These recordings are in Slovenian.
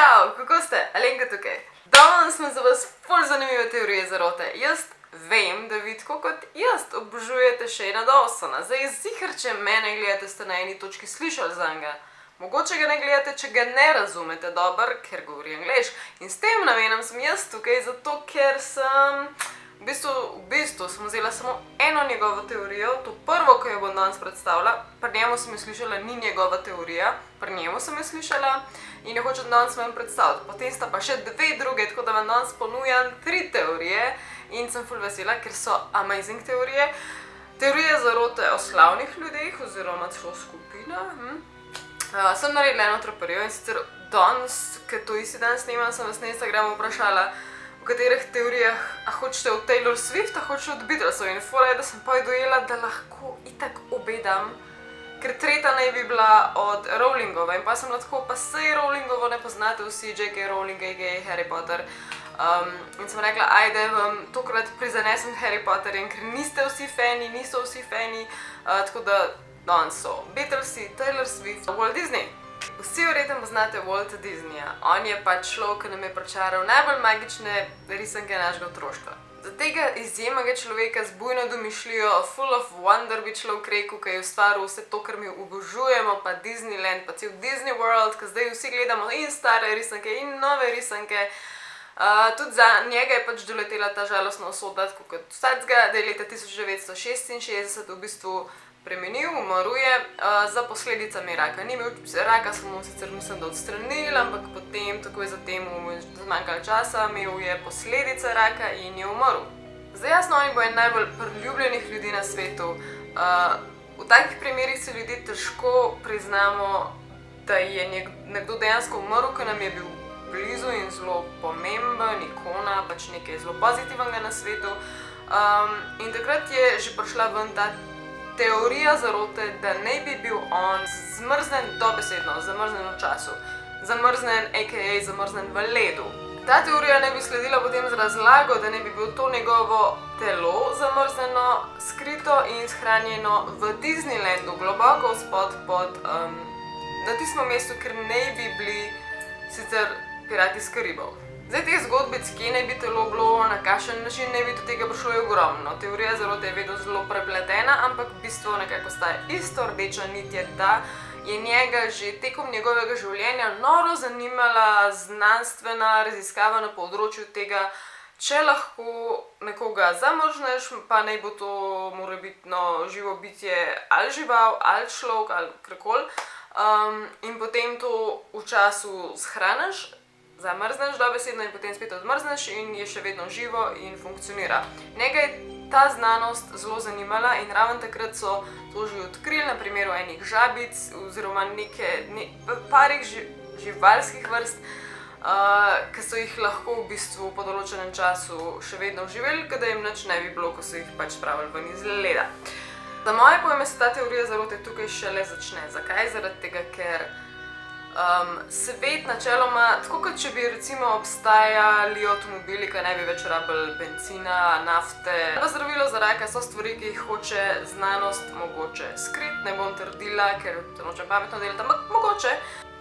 Čau, kako ste? Alenka tukaj. Danes smo za vas ful zanimive teorije zarote. Jaz vem, da vi tako kot jaz obožujete Shayna Dawsona. Zdaj, ziher, če mene gledate, ste na eni točki slišali zanj. Mogoče ga ne gledate, če ga ne razumete dobro, ker govori angleško. In s tem namenom sem jaz tukaj, zato ker sem... V bistvu sem vzela samo eno njegovo teorijo, to prvo, ko jo bom danes predstavila. Pri njemu sem jo slišala, ni njegova teorija, pri njemu sem jo slišala in jo hočem danes vam predstaviti. Potem sta pa še dve druge, tako da vam danes ponujam 3 teorije in sem ful vesela, ker so amazing teorije. Teorije zarote o slavnih ljudeh oziroma celo skupina. Sem naredila eno traperijo in sicer danes, ker to isti dan snemam, sem vas na Instagramu vprašala, v katerih teorijah hočete od Taylor Swift, hočete od Beatlesov. In fora je, da sem pa dojela, da lahko itak obe dam, ker tretja naj bi bila od Rowlingova. In pa sem lahko, pa sej Rowlingovo ne poznate vsi, J.K. Rowling, A.K.A. Harry Potter. In sem rekla, ajde, vam tokrat prizanesem Harry Potter, in ker niste vsi fani, niso vsi fani, tako da danes so Beatlesi, Taylor Swift, Walt Disney. Vsi verjetno poznate Walta Disneyja. On je pač človek, ki nam je pričaral najbolj magične risanke našega otroštva. Za tega izjemnega človeka z bujno domišljijo, full of wonder bi človek rekel, ki je ustvaril vse to, kar mi obožujemo, pa Disneyland, pa cel Disney World, ki zdaj vsi gledamo in stare risanke in nove risanke. Tudi za njega je pač doletela ta žalostna usoda, tako kot vsakega, da je leta 1966 v bistvu premenil, umrl je za posledicami raka. Ni imel raka, smo mu sicer mislim, da odstranili, ampak potem, takoj zatem mu je zmanjkalo časa, imel je posledice raka in je umrl. Zdaj jasno, on bo en najbolj priljubljenih ljudi na svetu. V takih primerih se ljudje težko priznamo, da je nekdo dejansko umrl, ki nam je bil blizu in zelo pomemben, ikona, pač nekaj zelo pozitivnega na svetu. In takrat je že prišla ven ta teorija zarote, da naj bi bil on zmrznjen dobesedno, zamrznjen v času. Zamrznjen, a.k.a. zamrznjen v ledu. Ta teorija naj bi sledila potem z razlago, da naj bi bilo to njegovo telo zamrznjeno, skrito in shranjeno v Disneylandu, globoko spod pod na tistem mestu, ker naj bi bili sicer pirati iz Karibov. Zdaj, teh zgodbic, kje naj bi telo bilo, na kakšen način naj bi do tega prišlo, je ogromno. Teorija zarote je vedno zelo prepletena, ampak bistvo nekako ostaja isto. Rdeča nit je, da je njega že tekom njegovega življenja noro zanimala znanstvena raziskava na področju tega, če lahko nekoga zamrzneš, pa naj bo to morebitno živo bitje ali žival, ali človek, ali karkoli. In potem to v času shraniš, zamrzneš dobesedno in potem spet odmrzneš in je še vedno živo in funkcionira. Njega je ta znanost zelo zanimala in ravno takrat so to že odkrili na primeru enih žabic oziroma parih živalskih vrst, ki so jih lahko v bistvu po določenem času še vedno živeli, da jim nič ne bi bilo, ko so jih pač spravili ven iz leda. Za moje pojme se ta teorija zarote tukaj šele začne. Zakaj? Zaradi tega, ker svet načeloma, tako kot če bi recimo obstajali avtomobili, ki ne bi več rabili bencina, nafte. Zdravilo za raka so stvari, ki jih hoče znanost mogoče skriti, ne bom trdila, ker to nočem pametno delati, ampak mogoče.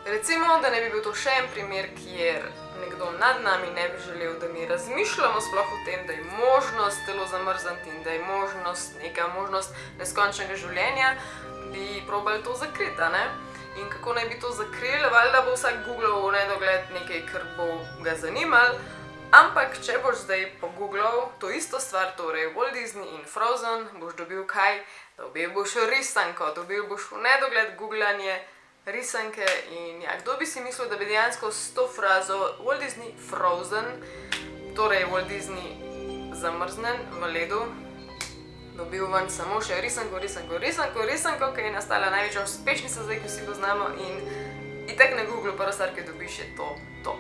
Recimo, da ne bi bil to še en primer, kjer nekdo nad nami ne bi želel, da mi razmišljamo sploh o tem, da je možnost telo zamrzniti in da je neka možnost neskončnega življenja, bi probali to zakriti, a ne? In kako naj bi to zakrili, valjda bo vsak googlal v nedogled nekaj, kar bo ga zanimalo, ampak če boš zdaj pogooglal to isto stvar, torej Walt Disney in Frozen, boš dobil kaj? Dobil boš risanko, dobil boš v nedogled googlanje risanke in ja, kdo bi si mislil, da bi dejansko s to frazo Walt Disney Frozen, torej Walt Disney zamrznjen v ledu, dobil ven samo še risanko, ki je nastala največja uspešnica zdaj, ki vsi poznamo in itak na Google prva stvar, ki dobiš, je to.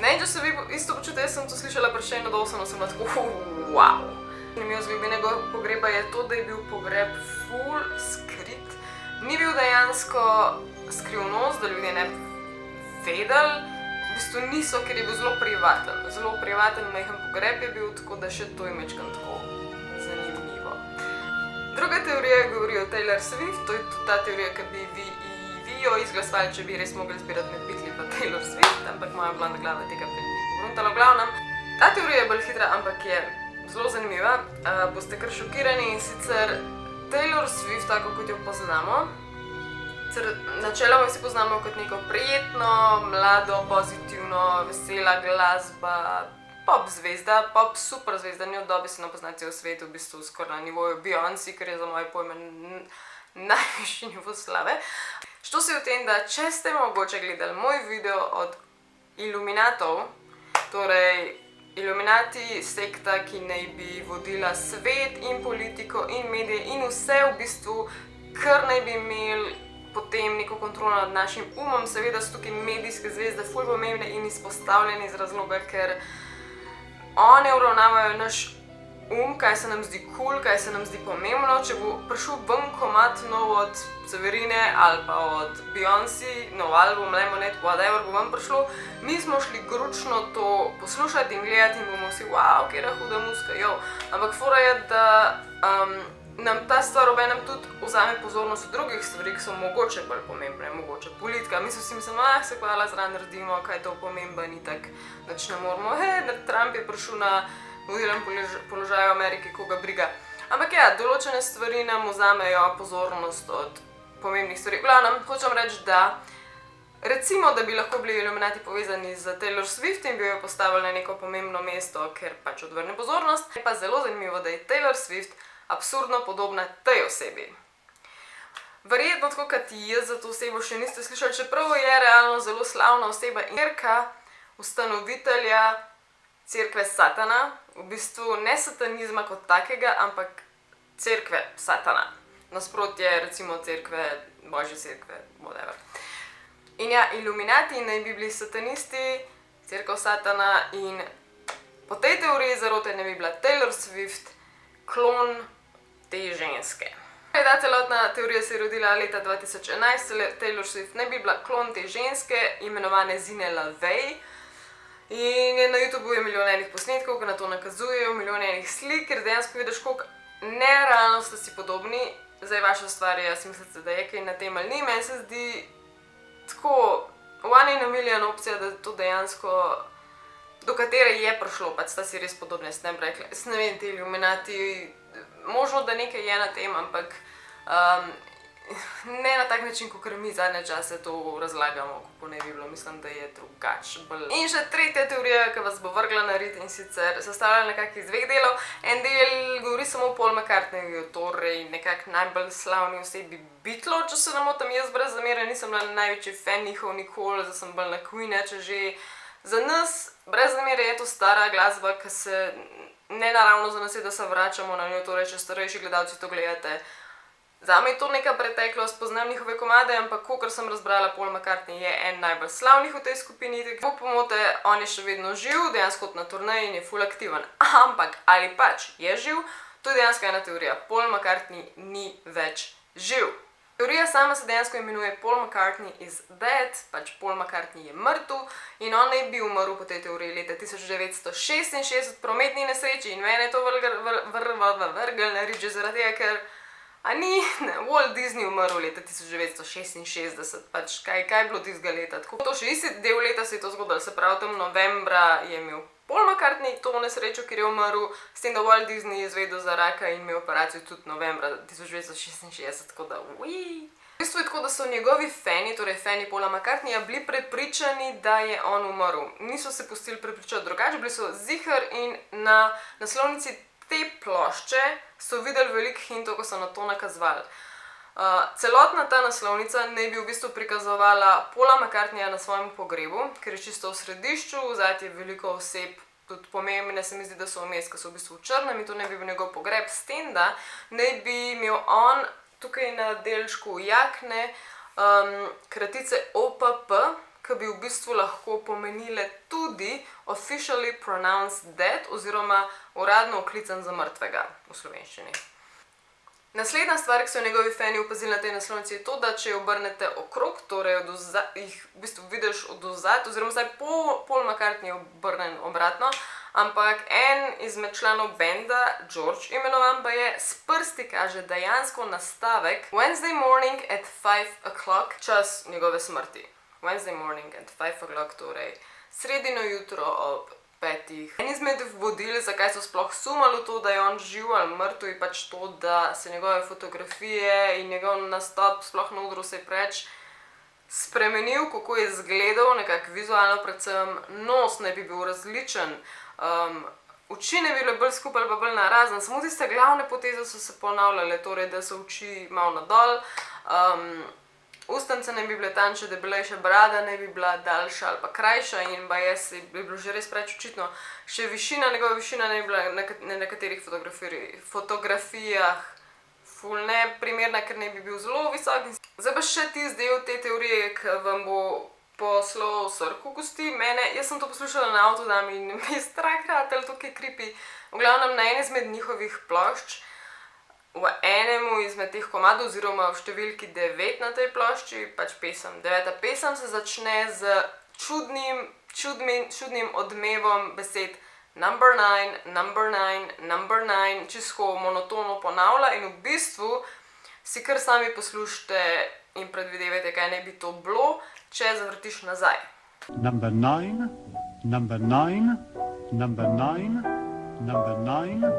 Ne, če se vi isto počute, jaz sem to slišala pri Shaynu Dawsonu, sem bila tako, wow. Zanimivo zgodba njegovega pogreba je to, da je bil pogreb full skrit. Ni bil dejansko skrivnost, da ljudje ne bi vedeli, v bistvu niso, ker je bil zelo privaten, majhen pogreb je bil, tako da še to je mečkan tako zanimivo. Druga teorija govori o Taylor Swift, to je tudi ta teorija, ki bi vi bi jo izglasovali, če bi res mogli izbirati med Beatli pa Taylor Swift, ampak moja blonda glava tega pri njih pogruntala. V glavnem, ta teorija je bolj hitra, ampak je zelo zanimiva. Boste kar šokirani, in sicer Taylor Swift, tako kot jo poznamo, načeloma vsi poznamo kot neko prijetno, mlado, pozitivno, vesela glasba, pop zvezda, pop super zvezda, njo dobesedno pozna cel svet, v bistvu skoraj na nivoju Beyoncé, kar je za moje pojme najvišji nivo slave. Što se je v tem, da če ste mogoče gledali moj video od Illuminatov, torej Illuminati sekta, ki naj bi vodila svet in politiko in medije in vse v bistvu, kar naj bi imeli potem neko kontrolo nad našim umom. Seveda so tukaj medijske zvezde ful pomembne in izpostavljene iz razloga, ker one uravnavajo naš kaj se nam zdi cool, kaj se nam zdi pomembno. Če bo prišel ven komad nov od Severine ali pa od Beyoncé, nov album, Lemonade, whatever bo ven prišlo, mi smo šli gručno to poslušati in gledati in bomo vsi, wow, kjera huda muzika, jo. Ampak fora je, da nam ta stvar obenem tudi vzame pozornost od drugih stvari, ki so mogoče bolj pomembne, mogoče politika. Mi so vsi mislimo, se hvala, zraven naredimo, kaj je to pomemben, in tak, nič ne moramo, Trump je prišel na vodilnem položaju v Ameriki, koga briga. Ampak ja, določene stvari nam vzamejo pozornost od pomembnih stvari. V glavnem, hočem reči, da recimo, da bi lahko bili Illuminati povezani z Taylor Swift in bi jo postavili na neko pomembno mesto, ker pač odvrne pozornost. Je pa zelo zanimivo, da je Taylor Swift absurdno podobna tej osebi. Verjetno tako kot jaz za to osebo še niste slišali, čeprav je realno zelo slavna oseba in ustanovitelja cerkve Satana, v bistvu ne satanizma kot takega, ampak cerkve Satana. Nasprotje recimo cerkve, božje cerkve, whatever. In ja, Illuminati naj bi bili satanisti, cerkev Satana, in po tej teoriji zarote ne bi bila Taylor Swift klon te ženske. Ta celotna teorija se je rodila leta 2011, Taylor Swift ne bi bila klon te ženske, imenovane Zine LaVey. In na YouTubeu je milijon enih posnetkov, ki na to nakazujejo, milijon enih slik, ker dejansko vidiš, koliko nerealno sta si podobni. Zdaj vaša stvar je, jaz mislite, da je kaj na tem ali ni. Meni se zdi tako one in a million opcija, da to dejansko, do katere je prišlo, pač sta si res podobne, s tem rekla. Jaz ne vem, te Illuminati, možno, da nekaj je na tem, ampak ne na tak način, kot mi zadnje čase to razlagamo, kako ne bi bilo, mislim, da je drugače. In še tretja teorija, ki vas bo vrgla na rit, in sicer sestavljena nekako iz dveh delov. En del govori samo o Paul McCartneyju, torej nekako najbolj slavni osebi Beatlov, če se ne motim. Jaz brez zamere nisem bila največji fan njihov nikoli, zdaj sem bolj na Queen, če že. Za nas, brez zamere, je to stara glasba, ki se nenaravno za nas je, da se vračamo na njo, torej če starejši gledalci to gledate. Zame je to neka preteklost, poznam njihove komade, ampak kakor sem razbrala, Paul McCartney je en najbolj slavnih v tej skupini. Kako pomote, on je še vedno živ, dejansko na turneji in je ful aktiven. Ampak, ali pač je živ, to je dejansko ena teorija. Paul McCartney ni več živ. Teorija sama se dejansko imenuje Paul McCartney is dead, pač Paul McCartney je mrtev in on naj bi umrl po tej teoriji leta 1966 v prometni nesreči in mene je to vrgel na rit že zaradi tega, ker Walt Disney umrl leta 1966, pač kaj je bilo tistega leta. Tako to še isti del leta se je to zgodilo, se pravi tam novembra je imel Paul McCartney to nesrečo, ker je umrl, s tem, da Walt Disney je izvedel za raka in imel operacijo tudi novembra 1966, tako da V bistvu je tako, da so njegovi fani, torej fani Paula McCartneyja, bili prepričani, da je on umrl. Niso se pustili prepričati drugače, bili so ziher in na naslovnici te plošče so videli veliko hintov, ko so na to nakazovali. Celotna ta naslovnica naj bi v bistvu prikazovala Paula McCartneyja na svojem pogrebu, ker je čisto v središču, vzeti je veliko oseb, tudi pomembne se mi zdi, da so vmes, ki so v bistvu v črnem in to naj bi bil njegov pogreb, s tem, da naj bi imel on tukaj na delčku jakne kratice OPP, ki bi v bistvu lahko pomenile tudi officially pronounced dead oziroma uradno oklican za mrtvega v slovenščini. Naslednja stvar, ki so njegovi fani opazili na tej naslovnici, je to, da če jo obrnete okrog, torej jih v bistvu vidiš od odzad, oziroma zdaj Paul McCartney je obrnen obratno, ampak en izmed članov benda, George imenovan pa je, s prsti kaže dejansko nastavek Wednesday morning at 5 o'clock, čas njegove smrti. Wednesday morning at 5 o'clock, torej sredino jutro ob 5. En izmed vodil, zakaj so sploh sumali to, da je on živ ali mrtev, je pač to, da se njegove fotografije in njegov nastop sploh na odru se je preč spremenil, kako je izgledal, nekako vizualno, predvsem nos ne bi bil različen, oči ne bi bile bolj skupaj ali pa bolj narazen, samo tiste glavne poteze so se ponavljale, torej da so oči malo nadol, ustnice ne bi bile tanjše, debelejše, brada ne bi bila daljša ali pa krajša in bi bilo že res preč očitno. Še njegova višina ne bi bila na nekaterih fotografijah ful neprimerna, ker ne bi bil zelo visok. Zdaj pa še tisti del te teorije, ki vam bo poslal srh v kosti. Jaz sem to poslušala na avtodami in mi je strah ratalo, to je creepy. V glavnem na eni izmed njihovih plošč, v enemu izmed teh komadov, oziroma v številki 9 na tej plošči, pač pesem. 9. pesem se začne z čudnim odmevom besed number 9, number 9, number 9, čisto monotono ponavlja in v bistvu si kar sami poslušajte in predvidevajte, kaj ne bi to bilo, če zavrtiš nazaj. Number 9, number 9, number 9, number 9.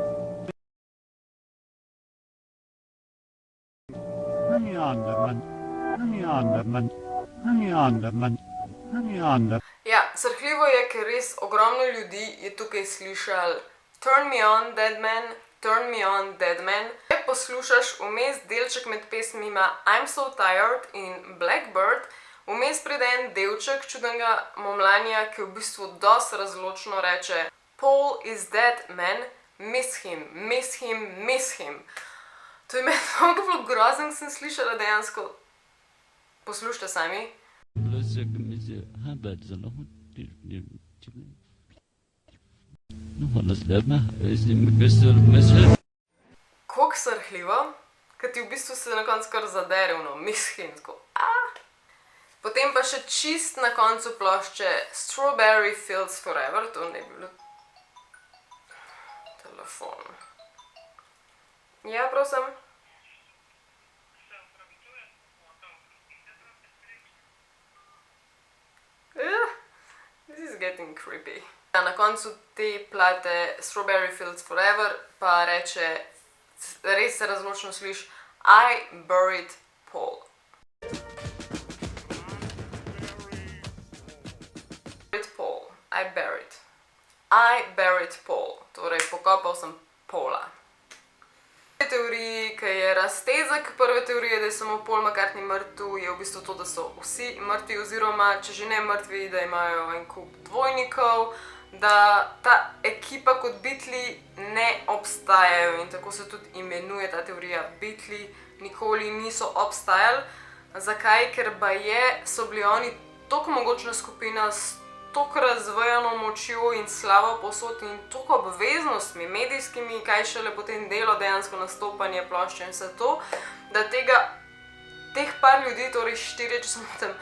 Ja, srhljivo je, ker res ogromno ljudi je tukaj slišal Turn me on, dead man, turn me on, dead man. Če poslušaš vmes delček med pesmima I'm so tired in Blackbird, vmes pride en delček čudnega momljanja, ki v bistvu dosti razločno reče Paul is dead, man, miss him, miss him, miss him. To je meni tako bilo grozno, sem slišala dejansko. Poslušajte sami. Koliko srhljivo, ker ti v bistvu se na koncu kar zadere, mislim, tako. Potem pa še čist na koncu plošče Strawberry Fields Forever, to ne bi bilo telefon. Ja, prosim. This is getting creepy. Na koncu te plate Strawberry Fields Forever pa reče, res se razločno sliš, I buried Paul. I buried Paul. Torej, pokopal sem Paula. Teoriji, ki je raztezek prve teorije, da je samo Paul McCartney mrtev, je v bistvu to, da so vsi mrtvi, oziroma če že ne mrtvi, da imajo en kup dvojnikov, da ta ekipa kot Beatli ne obstajajo in tako se tudi imenuje ta teorija. Beatli nikoli niso obstajali. Zakaj? Ker baje so bili oni toliko mogočna skupina s toliko razvejano močjo in slavo povsod in toliko obveznostmi medijskimi, kaj šele potem delo dejansko nastopanje, plošče in vse to, da teh par ljudi, torej 4, če smo tam,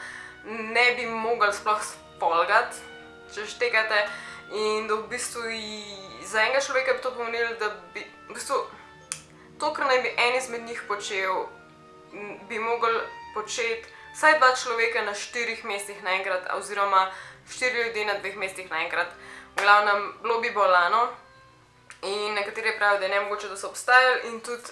ne bi mogli sploh spolgati, če štekate, in da v bistvu za enega človeka bi to pomenilo, da bi v bistvu to, kar naj bi en izmed njih počel, bi mogli početi vsaj 2 človeka na 4 mestih naenkrat, oziroma 4 ljudi na 2 mestih naenkrat. V glavnem, bilo bi bolano in nekateri pravijo, da je nemogoče, da so obstajali in tudi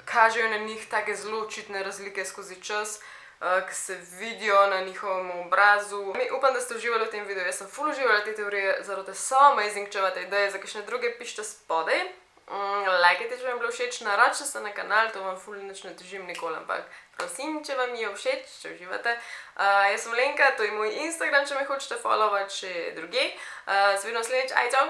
kažejo na njih take zelo očitne razlike skozi čas, ki se vidijo na njihovem obrazu. Upam, da ste uživali v tem videu, jaz sem ful uživala te teorije, zarote so amazing, če imate ideje za kakšne druge, pišite spodaj. Lajkajte, če vam je bilo všeč, naročite se na kanal, to vam ful nič ne težim nikoli, ampak prosim, če vam je všeč, če uživate. Jaz sem Lenka, to je moj Instagram, če me hočete followati še drugje. Se vidimo naslednjič, aj čau!